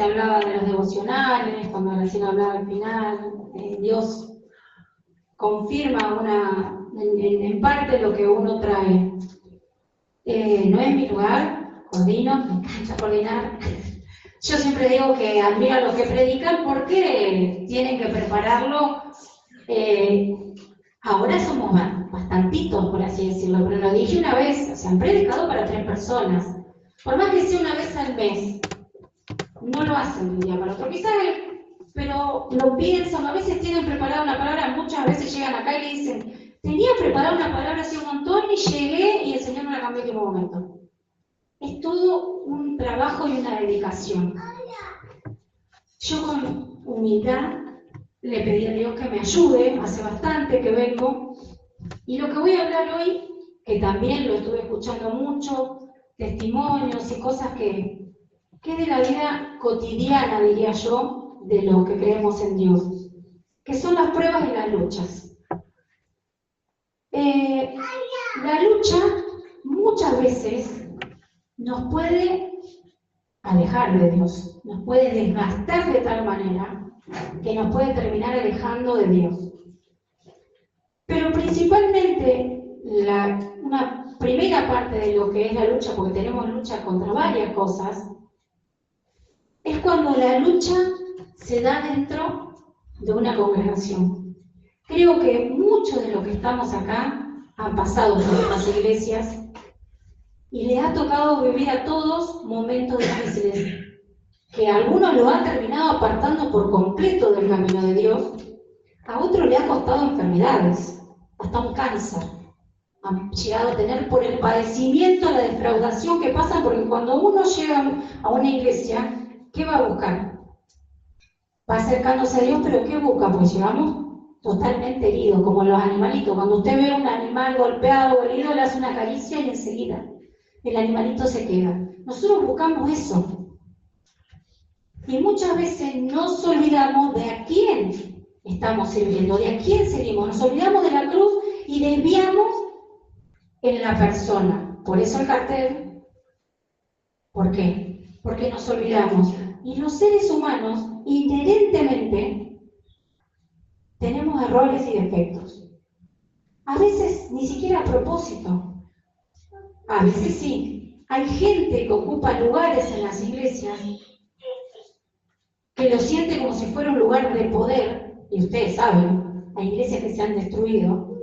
se hablaba de los devocionales, cuando recién hablaba al final, Dios confirma en parte lo que uno trae. No es mi lugar, coordino, me encanta coordinar. Yo siempre digo que admiro a los que predican porque tienen que prepararlo. Ahora somos bastantitos, por así decirlo, pero lo dije una vez, o sea, han predicado para 3 personas. Por más que sea una vez al mes, no lo hacen de un día para otro. Quizás, pero lo piensan, a veces tienen preparada una palabra, muchas veces llegan acá y le dicen, tenía preparada una palabra hace un montón y llegué y el Señor me la cambió en último momento. Es todo un trabajo y una dedicación. Yo con humildad le pedí a Dios que me ayude, hace bastante que vengo, y lo que voy a hablar hoy, que también lo estuve escuchando mucho, testimonios y cosas que es de la vida cotidiana, diría yo, de lo que creemos en Dios, que son las pruebas y las luchas. La lucha muchas veces nos puede alejar de Dios, nos puede desgastar de tal manera que nos puede terminar alejando de Dios. Pero principalmente, una primera parte de lo que es la lucha, porque tenemos lucha contra varias cosas, es cuando la lucha se da dentro de una congregación. Creo que muchos de los que estamos acá han pasado por estas iglesias y les ha tocado vivir a todos momentos difíciles, que a algunos lo han terminado apartando por completo del camino de Dios, a otros le ha costado enfermedades, hasta un cáncer. Han llegado a tener por el padecimiento, la defraudación que pasa, porque cuando uno llega a una iglesia, ¿qué va a buscar? Va acercándose a Dios, pero ¿qué busca? Pues llegamos totalmente heridos, como los animalitos. Cuando usted ve un animal golpeado o herido, le hace una caricia y enseguida el animalito se queda. Nosotros buscamos eso. Y muchas veces nos olvidamos de a quién estamos sirviendo, de a quién seguimos. Nos olvidamos de la cruz y desviamos en la persona. Por eso el cartel. ¿Por qué? Porque nos olvidamos. Y los seres humanos, inherentemente, tenemos errores y defectos. A veces ni siquiera a propósito. A veces sí. Hay gente que ocupa lugares en las iglesias que lo siente como si fuera un lugar de poder, y ustedes saben, hay iglesias que se han destruido,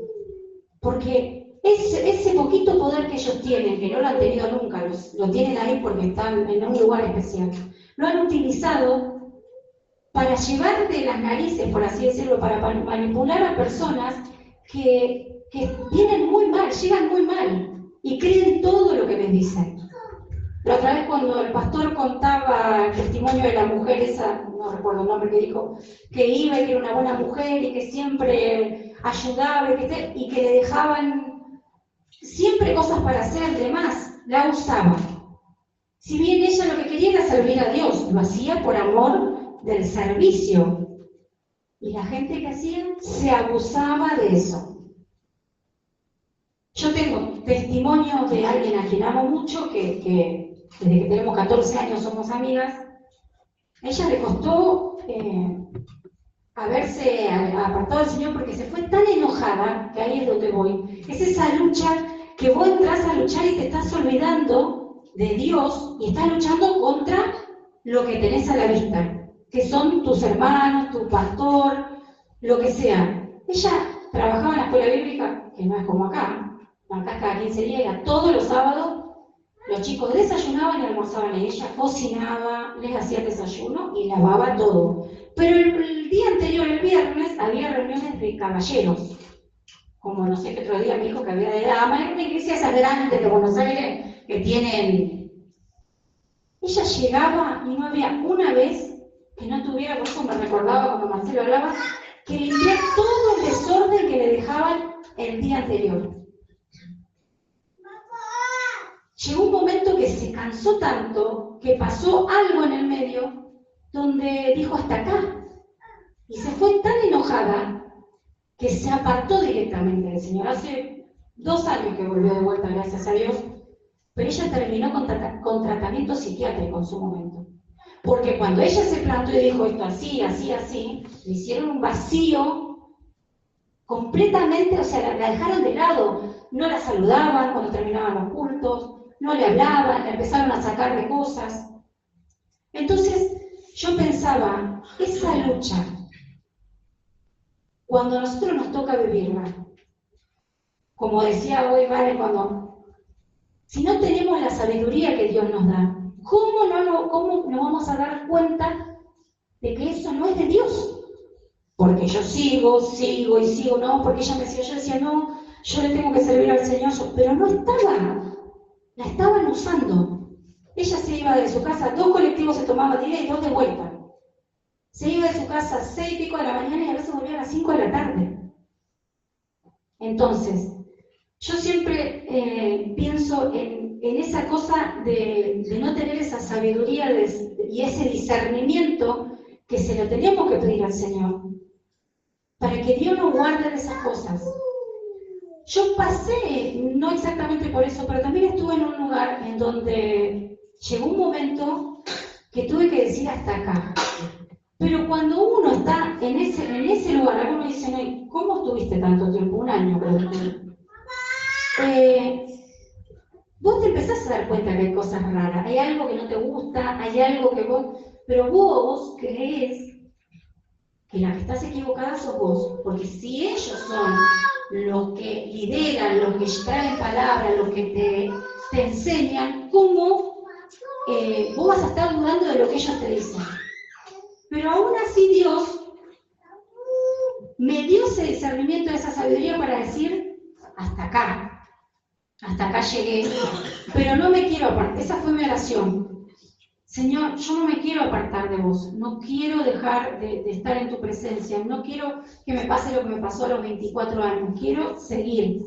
porque ese poquito poder que ellos tienen, que no lo han tenido nunca, lo tienen ahí porque están en un lugar especial, lo han utilizado para llevar de las narices, por así decirlo, para manipular a personas que vienen muy mal, llegan muy mal, y creen todo lo que les dicen. La otra vez cuando el pastor contaba el testimonio de la mujer esa, no recuerdo el nombre, que dijo que iba y que era una buena mujer y que siempre ayudaba y que le dejaban siempre cosas para hacer, demás, la usaba. Si bien ella lo que quería era servir a Dios, lo hacía por amor del servicio. Y la gente que hacía se abusaba de eso. Yo tengo testimonios de alguien a quien amo mucho, que desde que tenemos 14 años somos amigas. A ella le costó haberse apartado del Señor porque se fue tan enojada, que ahí es donde voy. Es esa lucha que vos entras a luchar y te estás olvidando de Dios y estás luchando contra lo que tenés a la vista, que son tus hermanos, tu pastor, lo que sea. Ella trabajaba en la escuela bíblica, que no es como acá. Acá cada 15 días, era todos los sábados, los chicos desayunaban y almorzaban, y ella cocinaba, les hacía desayuno y lavaba todo. Pero el día anterior, el viernes, había reuniones de caballeros. Como no sé qué otro día me dijo que había de dama, en una iglesia esa grande de Buenos Aires que tienen. Ella llegaba y no había una vez que no tuviera, por eso me recordaba cuando Marcelo hablaba, que limpiar todo el desorden que le dejaban el día anterior. Llegó un momento que se cansó tanto, que pasó algo en el medio, donde dijo hasta acá. Y se fue tan enojada que se apartó directamente del Señor. Hace 2 años que volvió de vuelta, gracias a Dios, pero ella terminó con tratamiento psiquiátrico en su momento. Porque cuando ella se plantó y dijo esto así, así, así, le hicieron un vacío completamente, o sea, la dejaron de lado. No la saludaban cuando terminaban los cultos, no le hablaban, le empezaron a sacar de cosas. Entonces, yo pensaba, esa lucha, cuando a nosotros nos toca vivirla, como decía hoy Vale, si no tenemos la sabiduría que Dios nos da, ¿cómo nos vamos a dar cuenta de que eso no es de Dios? Porque yo sigo, no, porque ella me decía, yo decía, no, yo le tengo que servir al Señor, pero no la estaban usando. Ella se iba de su casa, 2 colectivos se tomaban de ida y 2 de vuelta. Se iba de su casa a 6 y pico de la mañana y a veces volvía a las 5 de la tarde. Entonces, yo siempre pienso en esa cosa de no tener esa sabiduría y ese discernimiento que se lo teníamos que pedir al Señor, para que Dios nos guarde de esas cosas. Yo pasé, no exactamente por eso, pero también estuve en un lugar en donde llegó un momento que tuve que decir hasta acá. Pero cuando uno está en ese lugar, algunos dicen, ¿cómo estuviste tanto tiempo? 1 año, creo. Vos te empezás a dar cuenta que hay cosas raras, hay algo que no te gusta, hay algo que pero vos creés que la que estás equivocada sos vos, porque si ellos son los que lideran, los que traen palabras, los que te enseñan, ¿cómo vos vas a estar dudando de lo que ellos te dicen? Pero aún así Dios me dio ese discernimiento, esa sabiduría para decir, hasta acá llegué, pero no me quiero apartar. Esa fue mi oración. Señor, yo no me quiero apartar de vos, no quiero dejar de estar en tu presencia, no quiero que me pase lo que me pasó a los 24 años, quiero seguir.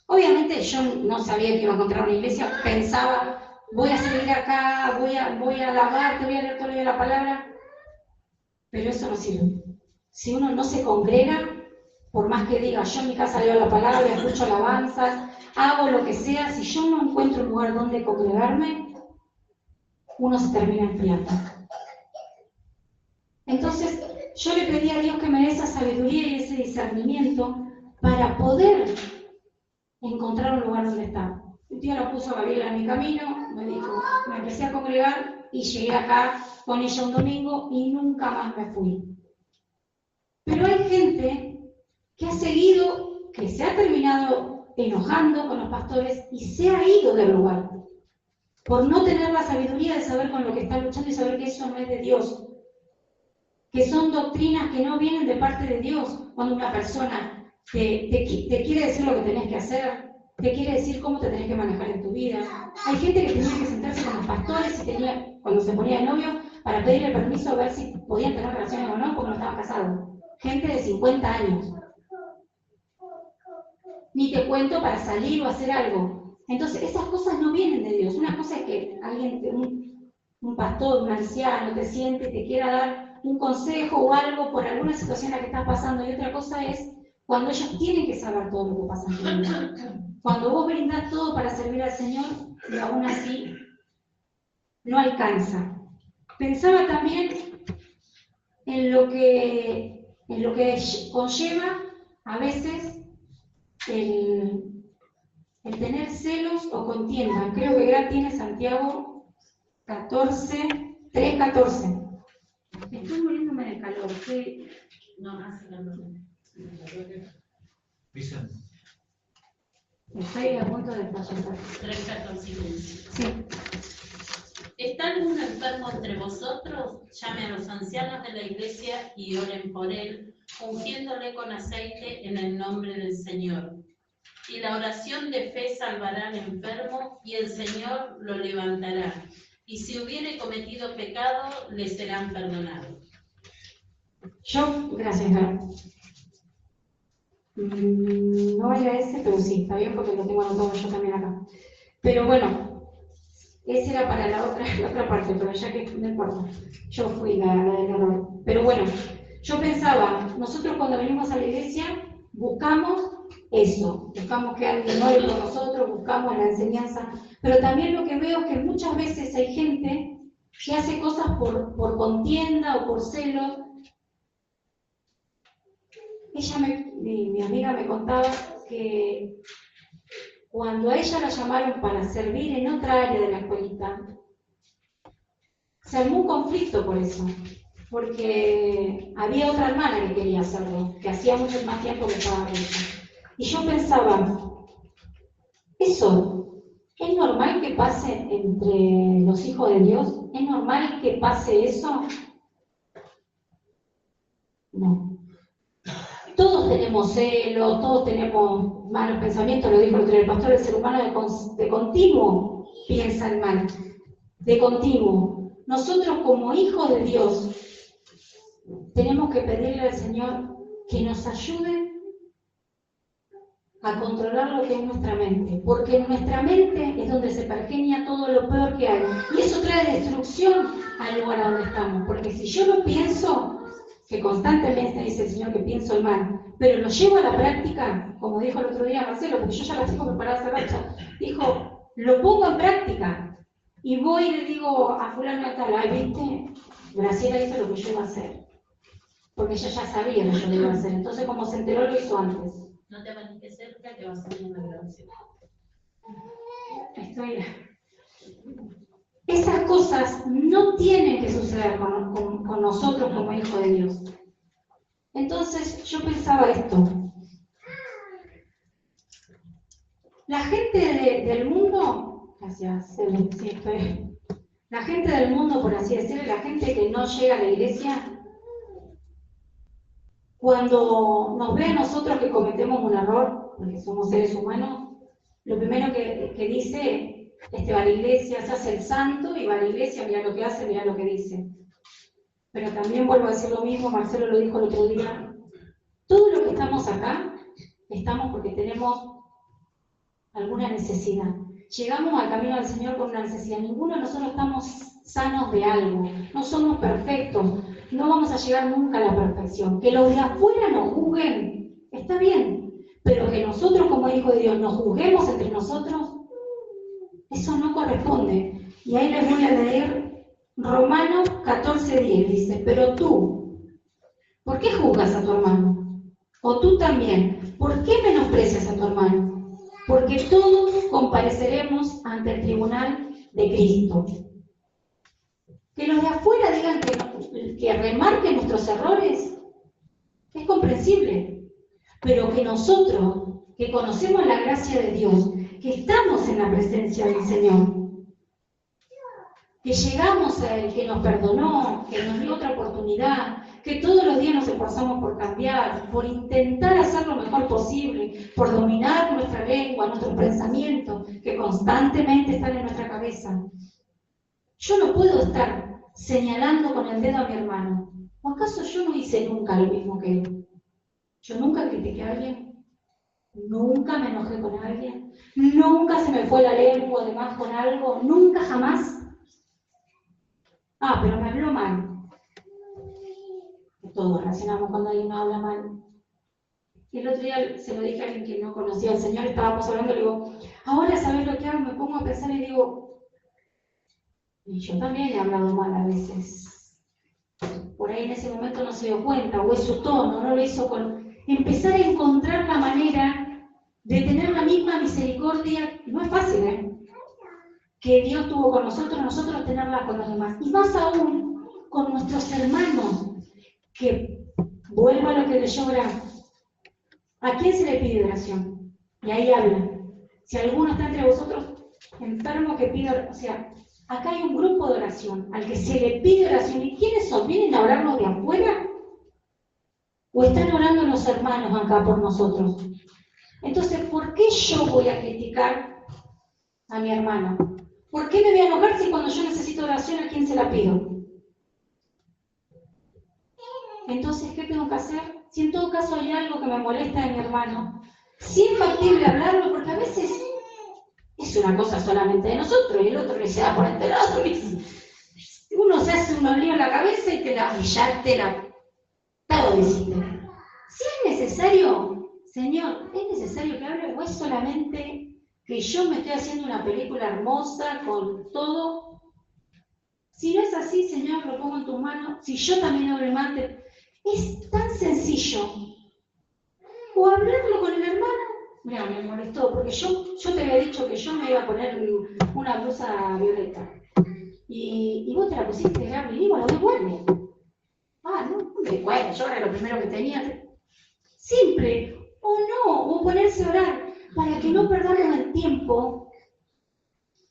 Obviamente yo no sabía que iba a encontrar una iglesia, pensaba, voy a seguir acá, voy a alabarte, voy a leer todo el día la palabra, pero eso no sirve. Si uno no se congrega, por más que diga, yo en mi casa leo la palabra, escucho alabanzas, hago lo que sea, si yo no encuentro un lugar donde congregarme, uno se termina enfriando. Entonces, yo le pedí a Dios que me dé esa sabiduría y ese discernimiento para poder encontrar un lugar donde estar. Un día lo puso Gabriela en mi camino, me dijo, me empecé a congregar y llegué acá con ella un domingo y nunca más me fui. Pero hay gente que ha seguido, que se ha terminado enojando con los pastores y se ha ido del lugar por no tener la sabiduría de saber con lo que está luchando y saber que eso no es de Dios, que son doctrinas que no vienen de parte de Dios. Cuando una persona te quiere decir lo que tenés que hacer, te quiere decir cómo te tenés que manejar en tu vida. Hay gente que tenía que sentarse con los pastores cuando se ponía de novio para pedirle permiso a ver si podían tener relaciones o no porque no estaban casados. Gente de 50 años. Ni te cuento para salir o hacer algo. Entonces, esas cosas no vienen de Dios. Una cosa es que alguien, un pastor, un anciano, te siente y te quiera dar un consejo o algo por alguna situación en la que estás pasando. Y otra cosa es cuando ellos tienen que saber todo lo que pasa en tu vida. Cuando vos brindás todo para servir al Señor y aún así no alcanza. Pensaba también en lo que conlleva a veces el tener celos o contienda. Creo que Gra tiene Santiago 3:14. Estoy muriéndome de calor. No, hace calor. Estoy a punto de fallecer. 3:14. Sí. ¿Está algún enfermo entre vosotros? Llame a los ancianos de la iglesia y oren por él, ungiéndole con aceite en el nombre del Señor. Y la oración de fe salvará al enfermo, y el Señor lo levantará. Y si hubiere cometido pecado, le serán perdonados. Gracias, Gar. No era ese, pero sí, está bien porque lo tengo anotado yo también acá. Pero bueno, ese era para la otra parte, pero ya que no importa. Yo fui la del error. Pero bueno, yo pensaba, nosotros cuando venimos a la iglesia buscamos eso, buscamos que alguien ore por nosotros, buscamos la enseñanza, pero también lo que veo es que muchas veces hay gente que hace cosas por contienda o por celo. Mi amiga me contaba que cuando a ella la llamaron para servir en otra área de la escuelita, se armó un conflicto por eso, porque había otra hermana que quería hacerlo, que hacía mucho más tiempo que estaba con ella. Y yo pensaba, ¿eso es normal que pase entre los hijos de Dios? ¿Es normal que pase eso? No. Todos tenemos celo, todos tenemos malos pensamientos, lo dijo el pastor, el ser humano de continuo piensa en mal, de continuo. Nosotros como hijos de Dios tenemos que pedirle al Señor que nos ayude a controlar lo que es nuestra mente, porque en nuestra mente es donde se pergenia todo lo peor que hay, y eso trae destrucción al lugar donde estamos, porque si yo lo pienso, que constantemente dice el Señor que pienso el mal, pero lo llevo a la práctica, como dijo el otro día Marcelo, porque yo ya la tengo preparada hace rato, dijo, lo pongo en práctica, y voy y le digo a fulano de tal, ay, viste, Graciela hizo lo que yo iba a hacer, porque ella ya sabía lo que yo le iba a hacer, entonces como se enteró lo hizo antes. No te paniques cerca que va a salir en la grabación. Esas cosas no tienen que suceder con nosotros como hijos de Dios. Entonces yo pensaba esto. La gente del mundo, gracias, sí, la gente del mundo, por así decirlo, la gente que no llega a la iglesia, cuando nos ve a nosotros que cometemos un error, porque somos seres humanos, lo primero que dice, va a la iglesia, se hace el santo y va a la iglesia, mira lo que hace, mira lo que dice. Pero también vuelvo a decir lo mismo, Marcelo lo dijo el otro día, todo lo que estamos acá, estamos porque tenemos alguna necesidad. Llegamos al camino del Señor con una necesidad. Ninguno de nosotros estamos sanos de algo, no somos perfectos, no vamos a llegar nunca a la perfección. Que los de afuera nos juzguen, está bien, pero que nosotros como hijos de Dios nos juzguemos entre nosotros, eso no corresponde. Y ahí les voy a leer Romanos 14:10, dice, pero tú, ¿por qué juzgas a tu hermano? O tú también, ¿por qué menosprecias a tu hermano? Porque todos compareceremos ante el tribunal de Cristo. Que los de afuera digan que remarquen nuestros errores es comprensible, pero que nosotros, que conocemos la gracia de Dios, que estamos en la presencia del Señor, que llegamos a Él, que nos perdonó, que nos dio otra oportunidad, que todos los días nos esforzamos por cambiar, por intentar hacer lo mejor posible, por dominar nuestra lengua, nuestros pensamientos, que constantemente están en nuestra cabeza. Yo no puedo estar señalando con el dedo a mi hermano. ¿O acaso yo no hice nunca lo mismo que él? Yo nunca critiqué a alguien, nunca me enojé con alguien, nunca se me fue la lengua de más con algo, nunca jamás. Ah, pero me habló mal. Todos reaccionamos cuando alguien nos habla mal. Y el otro día se lo dije a alguien que no conocía al Señor, estábamos hablando, le digo, ahora sabes lo que hago, me pongo a pensar y digo, y yo también he hablado mal a veces. Por ahí en ese momento no se dio cuenta, o es su tono, no lo hizo con... Empezar a encontrar la manera de tener la misma misericordia, no es fácil, que Dios tuvo con nosotros tenerla con los demás. Y más aún, con nuestros hermanos, que vuelvo a lo que leyó Graham. ¿A quién se le pide oración? Y ahí habla. Si alguno está entre vosotros enfermo que pide, o sea, acá hay un grupo de oración al que se le pide oración. ¿Y quiénes son? ¿Vienen a orarnos de afuera? ¿O están orando los hermanos acá por nosotros? Entonces, ¿por qué yo voy a criticar a mi hermano? ¿Por qué me voy a enojar si cuando yo necesito oración a quién se la pido? Entonces, ¿qué tengo que hacer? Si en todo caso hay algo que me molesta de mi hermano, si es factible hablarlo, porque a veces es una cosa solamente de nosotros y el otro le se da por enterado. Uno se hace un lío en la cabeza y ya te la todo decirte. Si es necesario, Señor, ¿es necesario que hable o es solamente que yo me estoy haciendo una película hermosa con todo? Si no es así, Señor, lo pongo en tus manos. Si yo también hablé mal, es tan sencillo. O hablarlo con el hermano. Mira, me molestó, porque yo te había dicho que yo me iba a poner una blusa violeta. Y vos te la pusiste, Gaby, y digo, la devuelve. No, bueno, yo era lo primero que tenía. Simple. O no, o ponerse a orar, para que no perdamos el tiempo.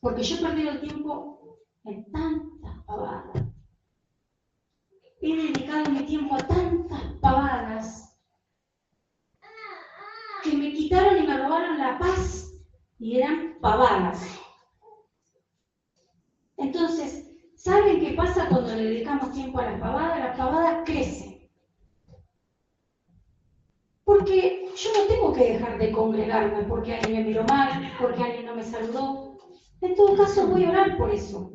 Porque yo he perdido el tiempo en tantas pavadas. He dedicado mi tiempo a tantas pavadas que me quitaron y me robaron la paz y eran pavadas. Entonces, ¿saben qué pasa cuando le dedicamos tiempo a las pavadas? Las pavadas crecen. Porque yo no tengo que dejar de congregarme porque alguien me miró mal, porque alguien no me saludó. En todo caso voy a orar por eso.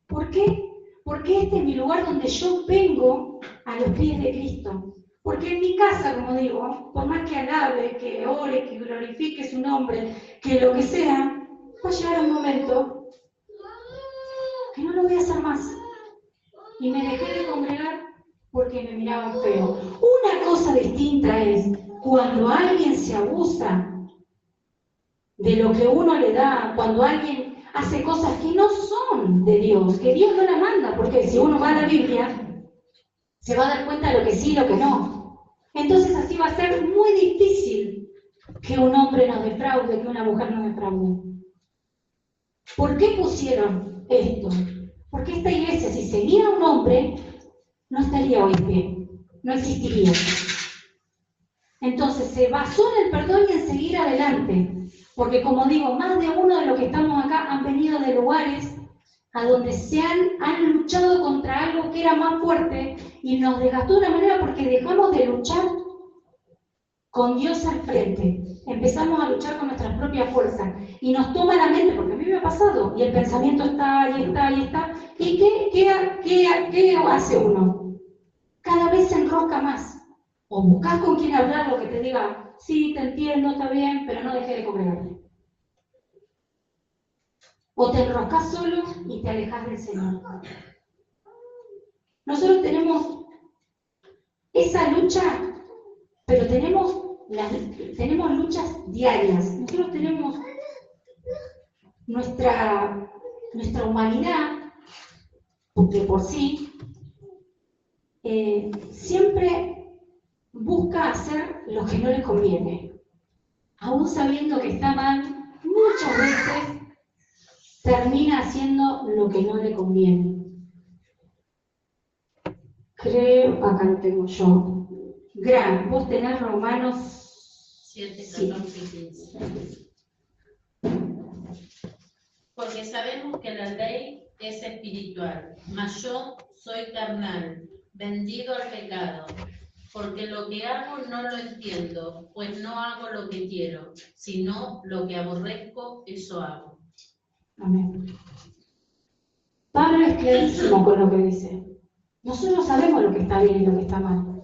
¿Por qué? Porque este es mi lugar donde yo vengo a los pies de Cristo. Porque en mi casa, como digo, por más que alabe, que ore, que glorifique su nombre, que lo que sea, va a llegar un momento que no lo voy a hacer más. Y me dejé de congregar porque me miraban feo. Una cosa distinta es cuando alguien se abusa de lo que uno le da, cuando alguien hace cosas que no son de Dios, que Dios no la manda, porque si uno va a la Biblia, se va a dar cuenta de lo que sí y lo que no. Entonces así va a ser muy difícil que un hombre nos defraude, que una mujer nos defraude. ¿Por qué pusieron esto? Porque esta iglesia, si seguía un hombre, no estaría hoy en pie, no existiría. Entonces se basó en el perdón y en seguir adelante. Porque como digo, más de uno de los que estamos acá han venido de lugares a donde han luchado contra algo que era más fuerte y nos desgastó de una manera porque dejamos de luchar con Dios al frente. Empezamos a luchar con nuestras propias fuerzas y nos toma la mente, porque a mí me ha pasado, y el pensamiento está, y está, y está. ¿Y qué hace uno? Cada vez se enrosca más. O buscas con quien hablar lo que te diga, sí, te entiendo, está bien, pero no dejes de congregarte. O te enroscas solo y te alejas del Señor. Nosotros tenemos esa lucha, pero tenemos luchas diarias. Nosotros tenemos nuestra humanidad, porque por sí, siempre busca hacer lo que no le conviene. Aún sabiendo que está mal, muchas veces termina haciendo lo que no le conviene. Creo, acá lo tengo yo. Gran, vos tenés Romanos 7, 14 y 15. Porque sabemos que la ley es espiritual, mas yo soy carnal, vendido al pecado. Porque lo que hago no lo entiendo, pues no hago lo que quiero, sino lo que aborrezco, eso hago. Amén. Pablo es clarísimo con lo que dice. Nosotros sabemos lo que está bien y lo que está mal.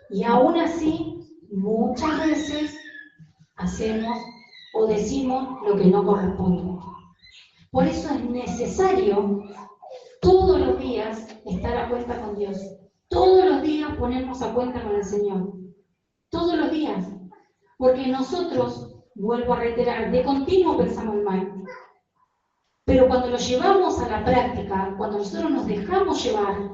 Y aún así, muchas veces hacemos o decimos lo que no corresponde. Por eso es necesario todos los días estar a cuenta con Dios. Todos los días ponernos a cuenta con el Señor. Todos los días. Porque nosotros, vuelvo a reiterar, de continuo pensamos mal. Pero cuando lo llevamos a la práctica, cuando nosotros nos dejamos llevar,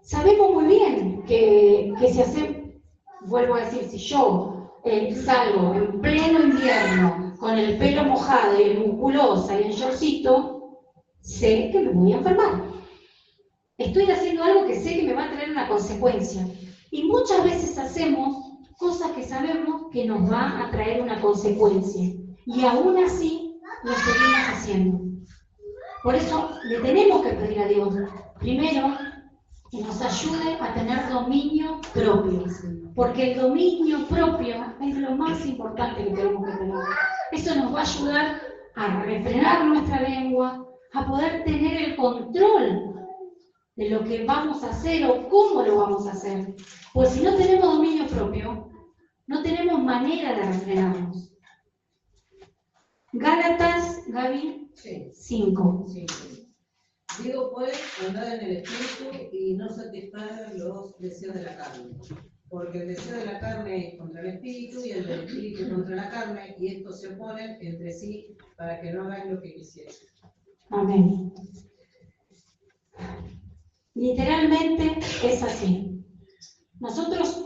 sabemos muy bien que si hacemos, vuelvo a decir, si yo salgo en pleno invierno con el pelo mojado y musculosa y en shortcito, sé que me voy a enfermar. Estoy haciendo algo que sé que me va a traer una consecuencia. Y muchas veces hacemos cosas que sabemos que nos va a traer una consecuencia. Y aún así lo seguimos haciendo. Por eso le tenemos que pedir a Dios, primero, que nos ayude a tener dominio propio. Porque el dominio propio es lo más importante que tenemos que tener. Eso nos va a ayudar a refrenar nuestra lengua, a poder tener el control de lo que vamos a hacer o cómo lo vamos a hacer. Pues si no tenemos dominio propio, no tenemos manera de refrenarnos. Gálatas, Gaby, 5. Sí. Digo pues, andad en el espíritu y no satisfagan los deseos de la carne. Porque el deseo de la carne es contra el espíritu y el del espíritu contra la carne, y estos se oponen entre sí para que no hagan lo que quisieran. Amén. Literalmente es así. Nosotros,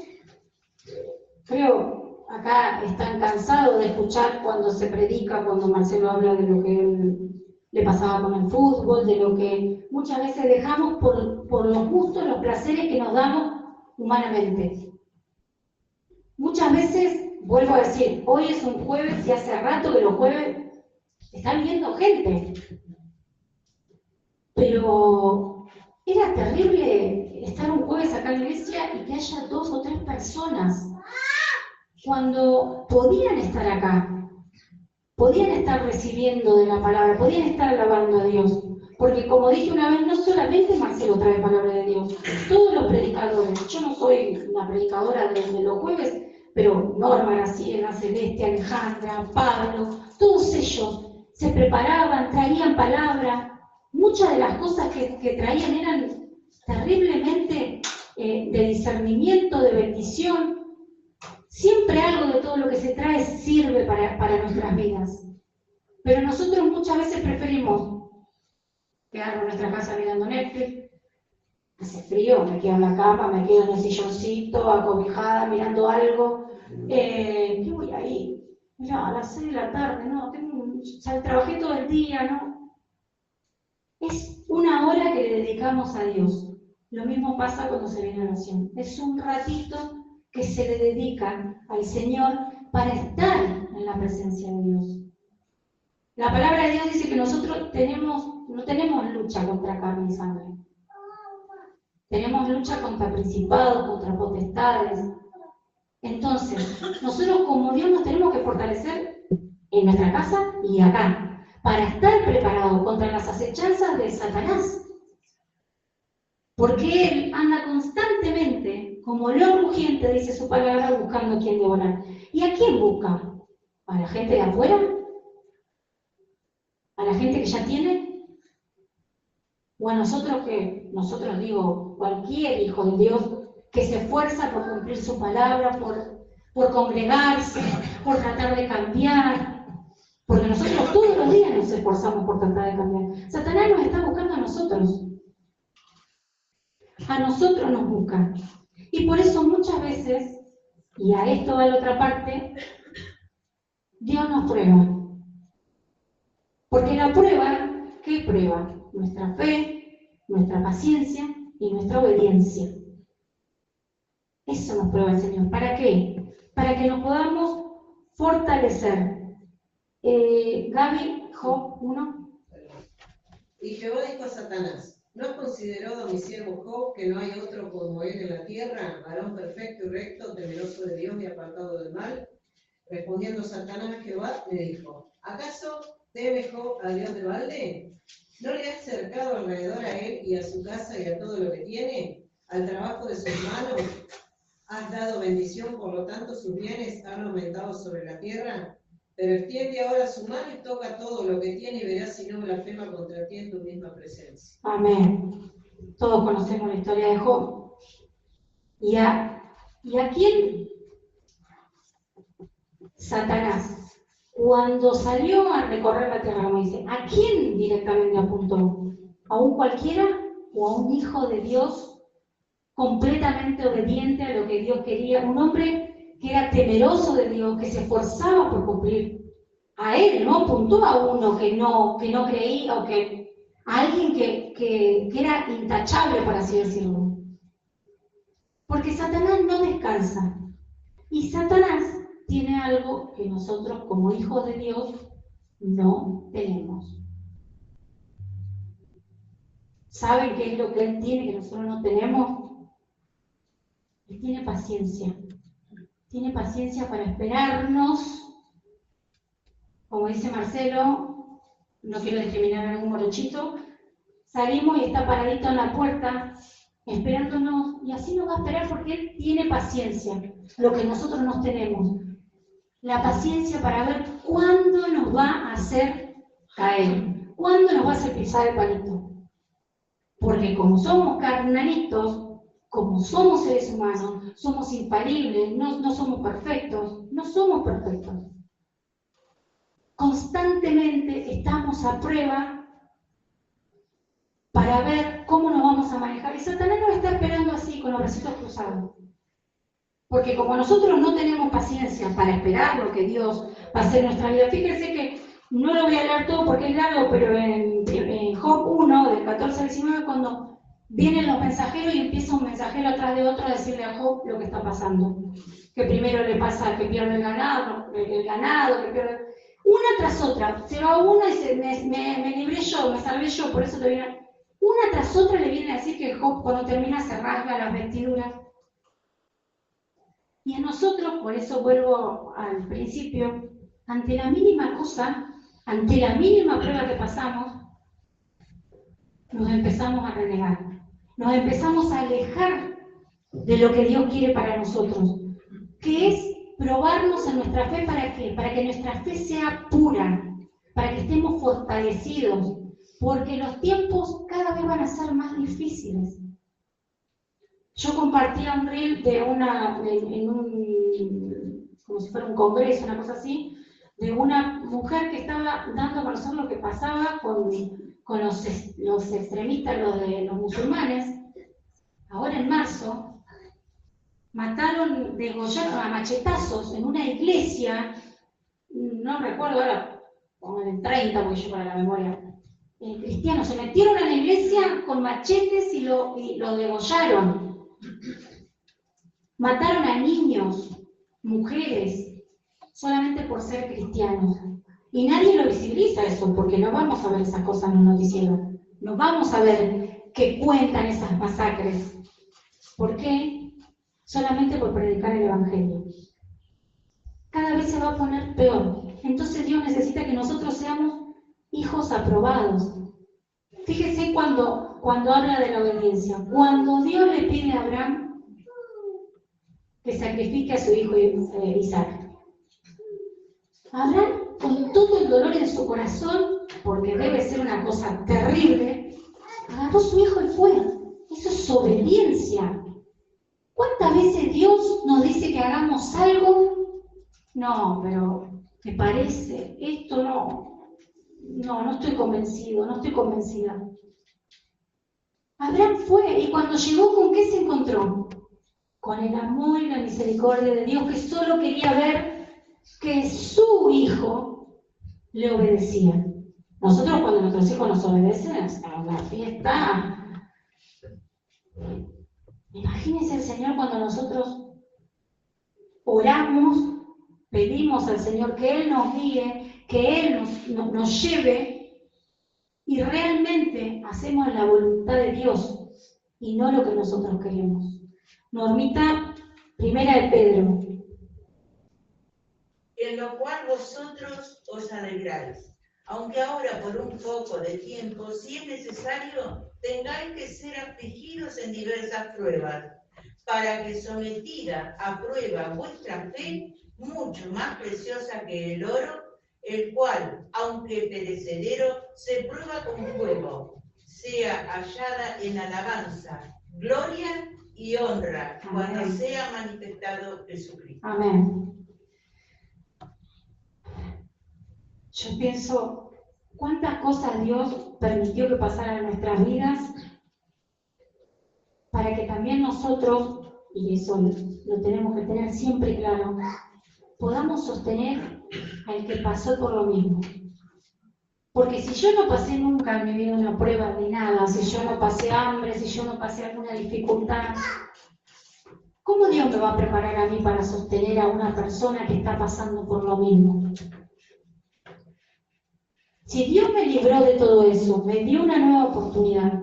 creo, acá están cansados de escuchar cuando se predica, cuando Marcelo habla de lo que él le pasaba con el fútbol, de lo que muchas veces dejamos por los gustos, los placeres que nos damos humanamente. Muchas veces, vuelvo a decir, hoy es un jueves y hace rato que los jueves están viendo gente. Pero era terrible estar un jueves acá en la iglesia y que haya 2 o 3 personas cuando podían estar acá, podían estar recibiendo de la palabra, podían estar alabando a Dios. Porque como dije una vez, no solamente Marcelo trae palabra de Dios, todos los predicadores, yo no soy una predicadora de los jueves, pero Norma, Graciela, Celeste, Alejandra, Pablo, todos ellos se preparaban, traían palabra. Muchas de las cosas que traían eran terriblemente de discernimiento, de bendición. Siempre algo de todo lo que se trae sirve para nuestras vidas. Pero nosotros muchas veces preferimos quedarnos en nuestra casa mirando Netflix. Hace frío, me quedo en la cama, me quedo en el silloncito, acobijada, mirando algo. ¿Qué voy a ir? Mira, a las 6 de la tarde, no, trabajé todo el día, ¿no? Es una hora que le dedicamos a Dios. Lo mismo pasa cuando se viene a la oración. Es un ratito que se le dedica al Señor para estar en la presencia de Dios. La palabra de Dios dice que nosotros no tenemos lucha contra carne y sangre. Tenemos lucha contra principados, contra potestades. Entonces, nosotros como Dios nos tenemos que fortalecer en nuestra casa y acá, para estar preparados contra las acechanzas de Satanás. Porque él anda constantemente, como león rugiente, dice su palabra, buscando a quien devorar. ¿Y a quién busca? ¿A la gente de afuera? ¿A la gente que ya tiene? ¿O a nosotros digo, cualquier hijo de Dios que se esfuerza por cumplir su palabra, por congregarse, por tratar de cambiar? Porque nosotros todos los días nos esforzamos por tratar de cambiar. Satanás nos está buscando a nosotros. A nosotros nos busca. Y por eso muchas veces, y a esto va la otra parte, Dios nos prueba. Porque la prueba, ¿qué prueba? Nuestra fe, nuestra paciencia y nuestra obediencia. Eso nos prueba el Señor. ¿Para qué? Para que nos podamos fortalecer. Gaby, Job 1. Y Jehová dijo a Satanás: ¿no consideró mi siervo Job que no hay otro como él en la tierra, varón perfecto y recto, temeroso de Dios y apartado del mal? Respondiendo Satanás a Jehová, le dijo: ¿acaso teme Job a Dios de balde? ¿No le has cercado alrededor a él y a su casa y a todo lo que tiene, al trabajo de sus manos? ¿Has dado bendición, por lo tanto sus bienes han aumentado sobre la tierra? Pero extiende ahora su mano y toca todo lo que tiene y verás si no blasfema contra ti en tu misma presencia. Amén. Todos conocemos la historia de Job. ¿Y a quién? Satanás. Cuando salió a recorrer la tierra, como dice, ¿a quién directamente apuntó? ¿A un cualquiera o a un hijo de Dios completamente obediente a lo que Dios quería? Un hombre que era temeroso de Dios, que se esforzaba por cumplir. A él no apuntó a uno que no creía, o que a alguien que era intachable, por así decirlo. Porque Satanás no descansa. Y Satanás tiene algo que nosotros como hijos de Dios no tenemos. ¿Saben qué es lo que él tiene que nosotros no tenemos? Él tiene paciencia. Tiene paciencia para esperarnos. Como dice Marcelo, no quiero discriminar a algún morochito, salimos y está paradito en la puerta esperándonos, y así nos va a esperar porque él tiene paciencia, lo que nosotros no tenemos. La paciencia para ver cuándo nos va a hacer caer, cuándo nos va a hacer pisar el palito. Porque como somos carnalitos, como somos seres humanos, somos infalibles, no somos perfectos, no somos perfectos. Constantemente estamos a prueba para ver cómo nos vamos a manejar. Y Satanás nos está esperando así, con los bracitos cruzados. Porque como nosotros no tenemos paciencia para esperar lo que Dios va a hacer en nuestra vida, fíjense que no lo voy a hablar todo porque es largo, pero en Job 1, del 14 al 19, cuando vienen los mensajeros y empieza un mensajero atrás de otro a decirle a Job lo que está pasando. Que primero le pasa que pierde el ganado, que pierde... Una tras otra, se va una y dice, me libré yo, me salvé yo, por eso te viene... Una tras otra le viene a decir que Job cuando termina se rasga las vestiduras. Y a nosotros, por eso vuelvo al principio, ante la mínima cosa, ante la mínima prueba que pasamos, nos empezamos a renegar, nos empezamos a alejar de lo que Dios quiere para nosotros, que es probarnos en nuestra fe. ¿Para qué? Para que nuestra fe sea pura, para que estemos fortalecidos, porque los tiempos cada vez van a ser más difíciles. Yo compartía un reel como si fuera un congreso, una cosa así, de una mujer que estaba dando a conocer lo que pasaba con los extremistas, los musulmanes. Ahora en marzo, degollaron a machetazos en una iglesia, no recuerdo ahora, como en el 30, porque yo para la memoria, cristianos se metieron a la iglesia con machetes y lo degollaron. Mataron a niños, mujeres, solamente por ser cristianos. Y nadie lo visibiliza eso, porque no vamos a ver esas cosas en los noticieros. No vamos a ver que cuentan esas masacres. ¿Por qué? Solamente por predicar el Evangelio. Cada vez se va a poner peor. Entonces Dios necesita que nosotros seamos hijos aprobados. Fíjese cuando habla de la obediencia. Cuando Dios le pide a Abraham que sacrifique a su hijo Isaac, Abraham, con todo el dolor en su corazón, porque debe ser una cosa terrible, agarró a su hijo y fue. Eso es obediencia. ¿Cuántas veces Dios nos dice que hagamos algo? No, pero me parece, esto no estoy convencido, no estoy convencida. Abraham fue, y cuando llegó, ¿con qué se encontró? Con el amor y la misericordia de Dios, que solo quería ver que su hijo le obedecía. Nosotros cuando nuestros hijos nos obedecen, es una fiesta. Imagínense el Señor cuando nosotros oramos, pedimos al Señor que Él nos guíe, que Él nos lleve, y realmente hacemos la voluntad de Dios y no lo que nosotros queremos. Normita, primera de Pedro. En lo cual vosotros os alegráis, aunque ahora por un poco de tiempo, si es necesario, tengáis que ser afligidos en diversas pruebas, para que sometida a prueba vuestra fe, mucho más preciosa que el oro, el cual, aunque perecedero, se prueba con fuego, sea hallada en alabanza, gloria y honra, cuando Amén. sea manifestado Jesucristo. Amén. Yo pienso, ¿cuántas cosas Dios permitió que pasaran en nuestras vidas para que también nosotros, y eso lo tenemos que tener siempre claro, podamos sostener al que pasó por lo mismo? Porque si yo no pasé nunca en mi vida una prueba de nada, si yo no pasé hambre, si yo no pasé alguna dificultad, ¿cómo Dios me va a preparar a mí para sostener a una persona que está pasando por lo mismo? Si Dios me libró de todo eso, me dio una nueva oportunidad,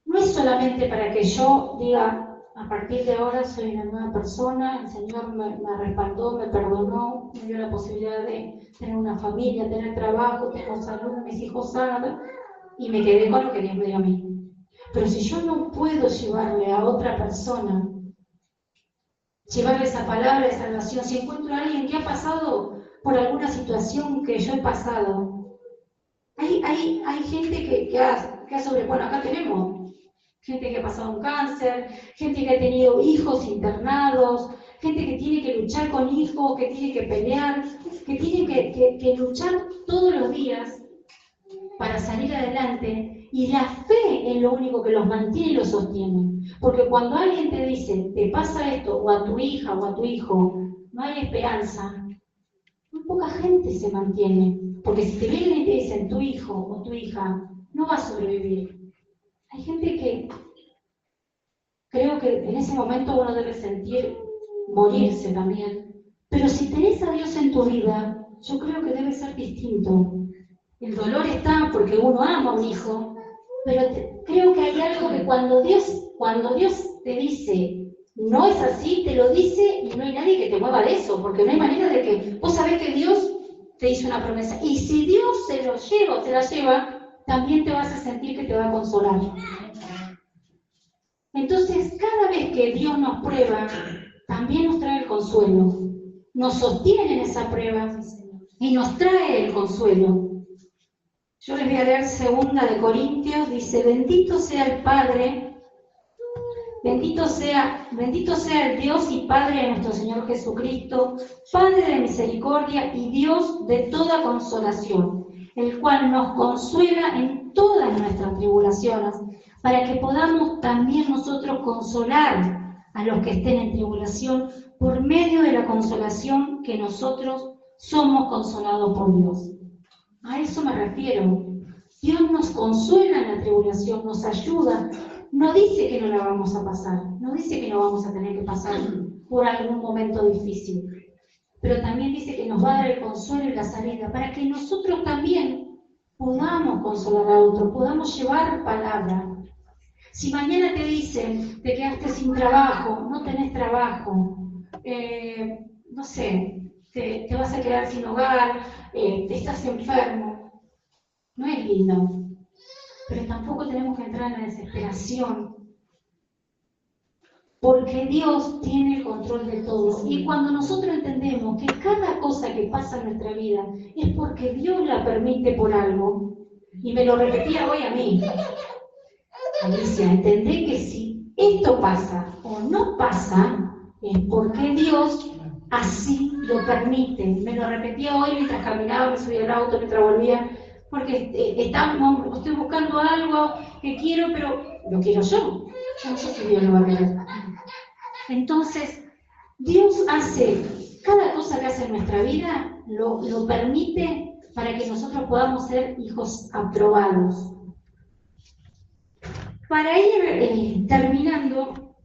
no es solamente para que yo diga, a partir de ahora soy una nueva persona, el Señor me respaldó, me perdonó, me dio la posibilidad de tener una familia, tener trabajo, tener salud, mis hijos sanos, y me quedé con lo que Dios me dio a mí. Pero si yo no puedo llevarle a otra persona, llevarle esa palabra de salvación, si encuentro a alguien que ha pasado por alguna situación que yo he pasado, hay gente que ha bueno, acá tenemos gente que ha pasado un cáncer, gente que ha tenido hijos internados, gente que tiene que luchar con hijos, que tiene que pelear, que tiene que luchar todos los días para salir adelante, y la fe es lo único que los mantiene y los sostiene. Porque cuando alguien te dice, te pasa esto, o a tu hija o a tu hijo, no hay esperanza, muy poca gente se mantiene. Porque si te vienen y te dicen, tu hijo o tu hija no va a sobrevivir, hay gente que creo que en ese momento uno debe sentir morirse también. Pero si tenés a Dios en tu vida, yo creo que debe ser distinto. El dolor está porque uno ama a un hijo, pero creo que hay algo que cuando Dios te dice, no es así, te lo dice y no hay nadie que te mueva de eso, porque no hay manera de que vos sabés que Dios te hizo una promesa. Y si Dios se lo lleva o se la lleva, también te vas a sentir que te va a consolar. Entonces, cada vez que Dios nos prueba, también nos trae el consuelo. Nos sostiene en esa prueba y nos trae el consuelo. Yo les voy a leer 2 Corintios, dice, bendito sea el Padre, bendito sea el Dios y Padre de nuestro Señor Jesucristo, Padre de misericordia y Dios de toda consolación, el cual nos consuela en todas nuestras tribulaciones, para que podamos también nosotros consolar a los que estén en tribulación por medio de la consolación que nosotros somos consolados por Dios. A eso me refiero. Dios nos consuela en la tribulación, nos ayuda. No dice que no la vamos a pasar, no dice que no vamos a tener que pasar por algún momento difícil, pero también dice que nos va a dar el consuelo y la salida para que nosotros también podamos consolar a otros, podamos llevar palabra. Si mañana te dicen, te quedaste sin trabajo, no tenés trabajo, no sé, te vas a quedar sin hogar, estás enfermo, no es lindo, pero tampoco tenemos que entrar en la desesperación, porque Dios tiene el control de todo. Y cuando nosotros entendemos que cada cosa que pasa en nuestra vida es porque Dios la permite por algo, y me lo repetía hoy a mí, Alicia, entendé que si esto pasa o no pasa, es porque Dios así lo permite. Me lo repetía hoy mientras caminaba, me subía al auto, mientras volvía, porque estoy buscando algo que quiero, pero lo quiero yo. Yo no sé si Dios lo va a querer. Entonces, Dios hace, cada cosa que hace en nuestra vida, lo permite para que nosotros podamos ser hijos aprobados. Para ir terminando,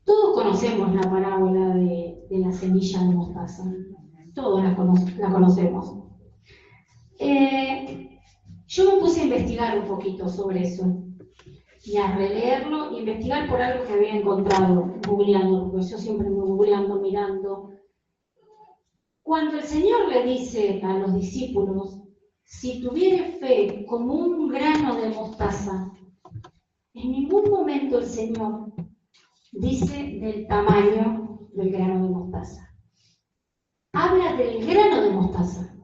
todos conocemos la parábola de la semilla de mostaza. Todos la conocemos. Yo me puse a investigar un poquito sobre eso y a releerlo, investigar por algo que había encontrado, googleando, porque yo siempre me googleando, mirando. Cuando el Señor le dice a los discípulos, si tuviere fe como un grano de mostaza, en ningún momento el Señor dice del tamaño del grano de mostaza. Habla del grano de mostaza.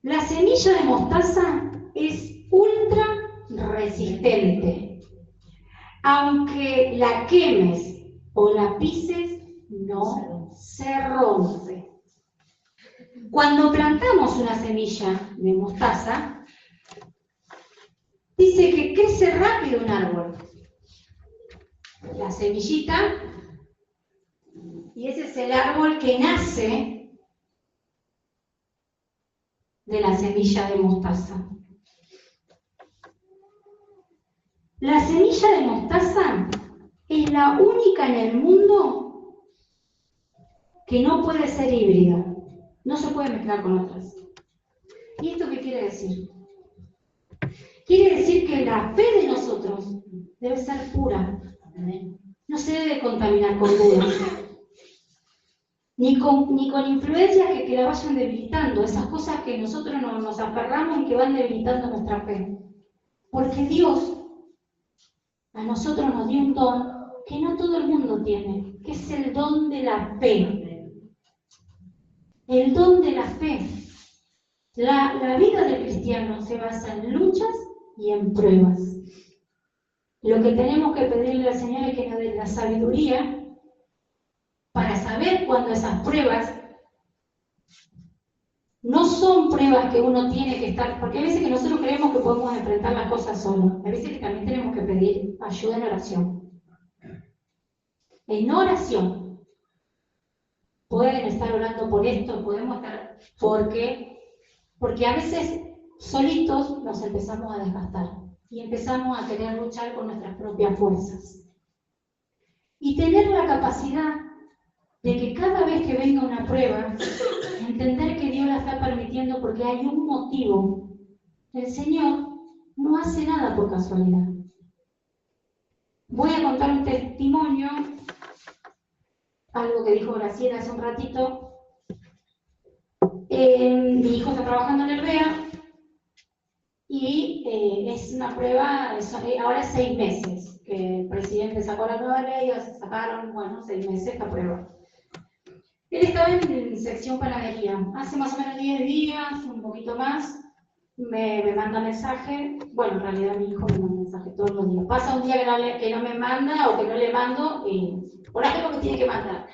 La semilla de mostaza es ultra resistente. Aunque la quemes o la pises, no se rompe. Cuando plantamos una semilla de mostaza, dice que crece rápido un árbol. La semillita, y ese es el árbol que nace de la semilla de mostaza. La semilla de mostaza es la única en el mundo que no puede ser híbrida. No se puede mezclar con otras. ¿Y esto qué quiere decir? Quiere decir que la fe de nosotros debe ser pura. No se debe contaminar con dudas. Ni con influencias que la vayan debilitando. Esas cosas que nosotros nos aferramos y que van debilitando nuestra fe. Porque Dios a nosotros nos dio un don que no todo el mundo tiene, que es el don de la fe. El don de la fe. La vida del cristiano se basa en luchas y en pruebas. Lo que tenemos que pedirle al Señor es que nos dé la sabiduría para saber cuándo esas pruebas no son pruebas que uno tiene que estar, porque hay veces que nosotros creemos que podemos enfrentar las cosas solos, hay veces que también tenemos que pedir ayuda en oración. En oración pueden estar orando por esto, podemos estar, porque a veces solitos nos empezamos a desgastar y empezamos a querer luchar con nuestras propias fuerzas. Y tener la capacidad de que cada vez que venga una prueba, entender que Dios la está permitiendo porque hay un motivo. El Señor no hace nada por casualidad. Voy a contar un testimonio, algo que dijo Graciela hace un ratito. Mi hijo está trabajando en el BEA y es una prueba, ahora es 6 meses, que el presidente sacó la nueva ley, se sacaron, 6 meses la prueba. Él estaba en sección panadería, hace más o menos 10 días, un poquito más, me manda mensaje, en realidad mi hijo me manda mensaje todos los días. Pasa un día que no me manda o que no le mando, y por ahí es lo que tiene que mandar.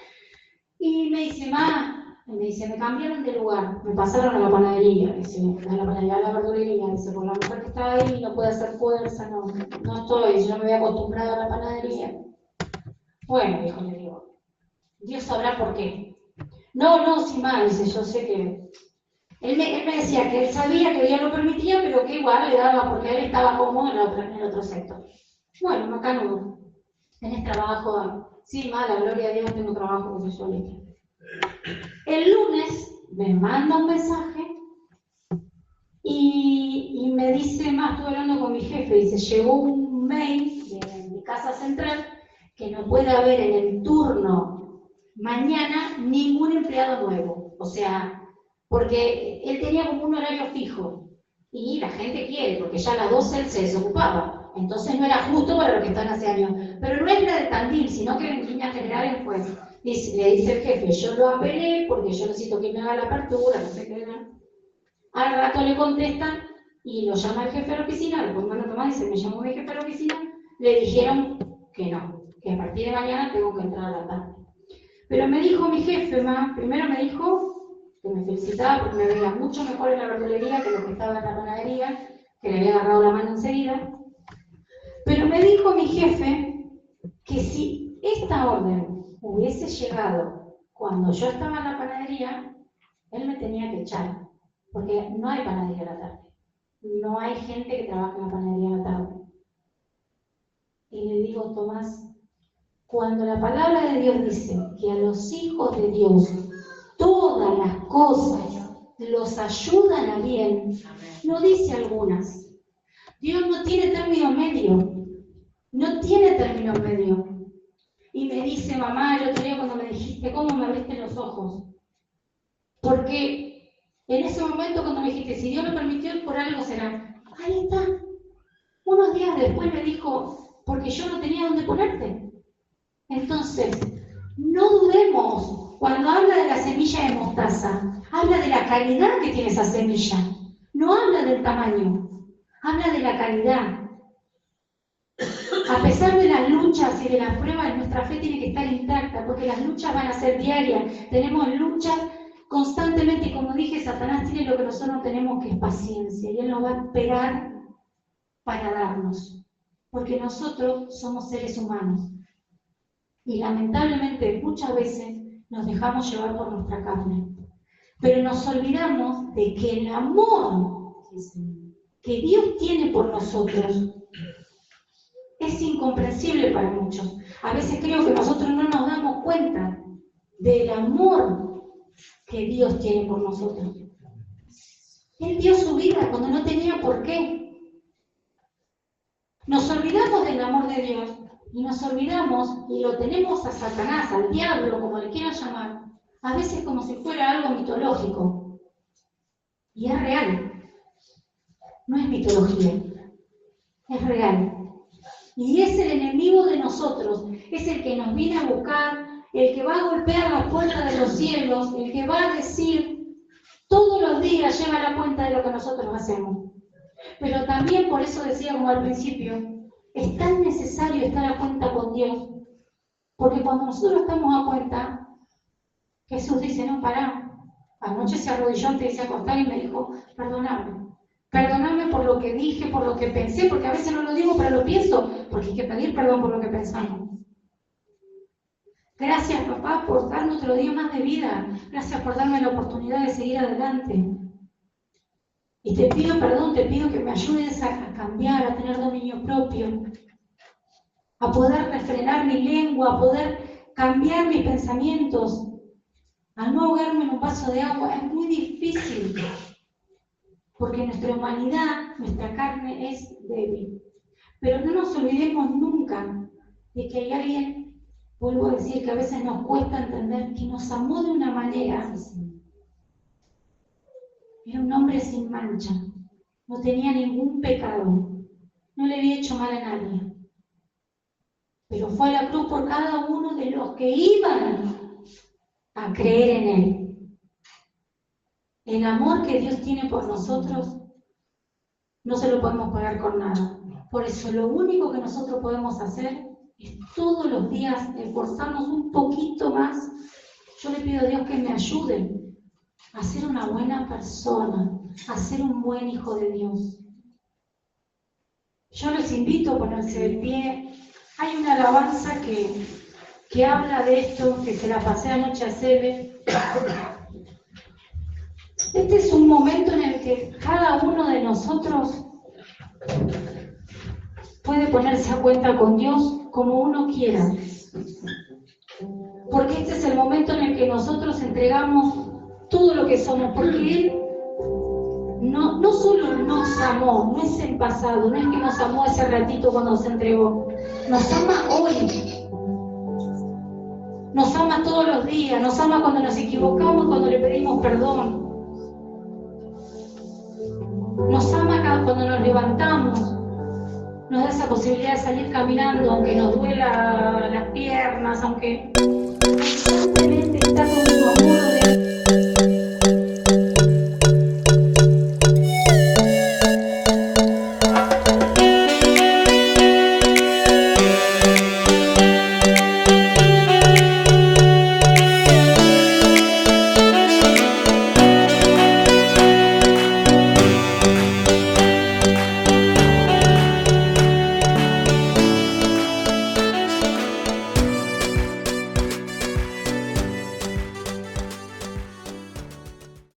Y me dice, me cambiaron de lugar, me pasaron a la panadería, dice, a la verdulería, dice, por la mujer que está ahí no puede hacer fuerza, no estoy, yo me había acostumbrado a la panadería. Bueno, hijo, le digo, Dios sabrá por qué. No, sin más, dice, yo sé que... Él me decía que él sabía que Dios lo permitía, pero que igual le daba, porque él estaba cómodo en el otro sector. Bueno, macanudo. Tenés trabajo, sí, la gloria a Dios, tengo trabajo, que yo le... El lunes me manda un mensaje y me dice, estuve hablando con mi jefe, dice, llegó un mail de mi casa central que no puede haber en el turno mañana ningún empleado nuevo, o sea, porque él tenía como un horario fijo y la gente quiere, porque ya a las 12 él se desocupaba, entonces no era justo para lo que están hace años, pero no era de Tandil, sino que en líneas generales pues, le dice el jefe, yo lo apelé porque yo necesito que me haga la apertura, no sé qué, ¿no? Al rato le contestan y lo llama el jefe de la oficina, después dice, me llamó mi jefe de la oficina, le dijeron que no, que a partir de mañana tengo que entrar a la tarde. Pero me dijo mi jefe, primero me dijo que me felicitaba porque me veía mucho mejor en la verdulería que lo que estaba en la panadería, que le había agarrado la mano enseguida. Pero me dijo mi jefe que si esta orden hubiese llegado cuando yo estaba en la panadería, él me tenía que echar, porque no hay panadería a la tarde. No hay gente que trabaja en la panadería a la tarde. Y le digo, Tomás, cuando la palabra de Dios dice que a los hijos de Dios todas las cosas los ayudan a bien, no dice algunas. Dios no tiene término medio. No tiene término medio. Y me dice, mamá, el otro día cuando me dijiste, ¿cómo me abriste los ojos? Porque en ese momento cuando me dijiste, si Dios lo permitió, por algo será. Ahí está. Unos días después me dijo, porque yo no tenía dónde ponerte. Entonces, no dudemos, cuando habla de la semilla de mostaza, habla de la calidad que tiene esa semilla, no habla del tamaño, habla de la calidad. A pesar de las luchas y de las pruebas, nuestra fe tiene que estar intacta, porque las luchas van a ser diarias, tenemos luchas constantemente, y como dije, Satanás tiene lo que nosotros tenemos, que es paciencia, y él nos va a esperar para darnos, porque nosotros somos seres humanos. Y lamentablemente muchas veces nos dejamos llevar por nuestra carne. Pero nos olvidamos de que el amor que Dios tiene por nosotros es incomprensible para muchos. A veces creo que nosotros no nos damos cuenta del amor que Dios tiene por nosotros. Él dio su vida cuando no tenía por qué. Nos olvidamos del amor de Dios. Y nos olvidamos y lo tenemos a Satanás, al diablo, como le quieran llamar, a veces como si fuera algo mitológico. Y es real. No es mitología. Es real. Y es el enemigo de nosotros. Es el que nos viene a buscar, el que va a golpear la puerta de los cielos, el que va a decir, todos los días lleva la cuenta de lo que nosotros hacemos. Pero también, por eso decía como al principio, es tan necesario estar a cuenta con Dios. Porque cuando nosotros estamos a cuenta, Jesús dice, no, pará. Anoche se arrodilló antes de irse a acostar y me dijo, perdóname. Perdóname por lo que dije, por lo que pensé, porque a veces no lo digo, pero lo pienso, porque hay que pedir perdón por lo que pensamos. Gracias, papá, por darme otro día más de vida. Gracias por darme la oportunidad de seguir adelante. Y te pido perdón, te pido que me ayudes a cambiar, a tener dominio propio, a poder refrenar mi lengua, a poder cambiar mis pensamientos, a no ahogarme en un vaso de agua. Es muy difícil, porque nuestra humanidad, nuestra carne es débil. Pero no nos olvidemos nunca de que hay alguien, vuelvo a decir, que a veces nos cuesta entender, que nos amó de una manera. Era un hombre sin mancha, no tenía ningún pecado, no le había hecho mal a nadie. Pero fue a la cruz por cada uno de los que iban a creer en Él. El amor que Dios tiene por nosotros no se lo podemos pagar con nada. Por eso lo único que nosotros podemos hacer es todos los días esforzarnos un poquito más. Yo le pido a Dios que me ayude a ser una buena persona, a ser un buen hijo de Dios. Yo los invito a ponerse de pie. Hay una alabanza que habla de esto, que se la pasé anoche a Sebe. Este es un momento en el que cada uno de nosotros puede ponerse a cuenta con Dios como uno quiera. Porque este es el momento en el que nosotros entregamos todo lo que somos, porque Él no solo nos amó, no es el pasado, no es que nos amó ese ratito cuando se entregó, nos ama hoy. Nos ama todos los días, nos ama cuando nos equivocamos, cuando le pedimos perdón. Nos ama cuando nos levantamos, nos da esa posibilidad de salir caminando, aunque nos duela las piernas, aunque constantemente está con su amor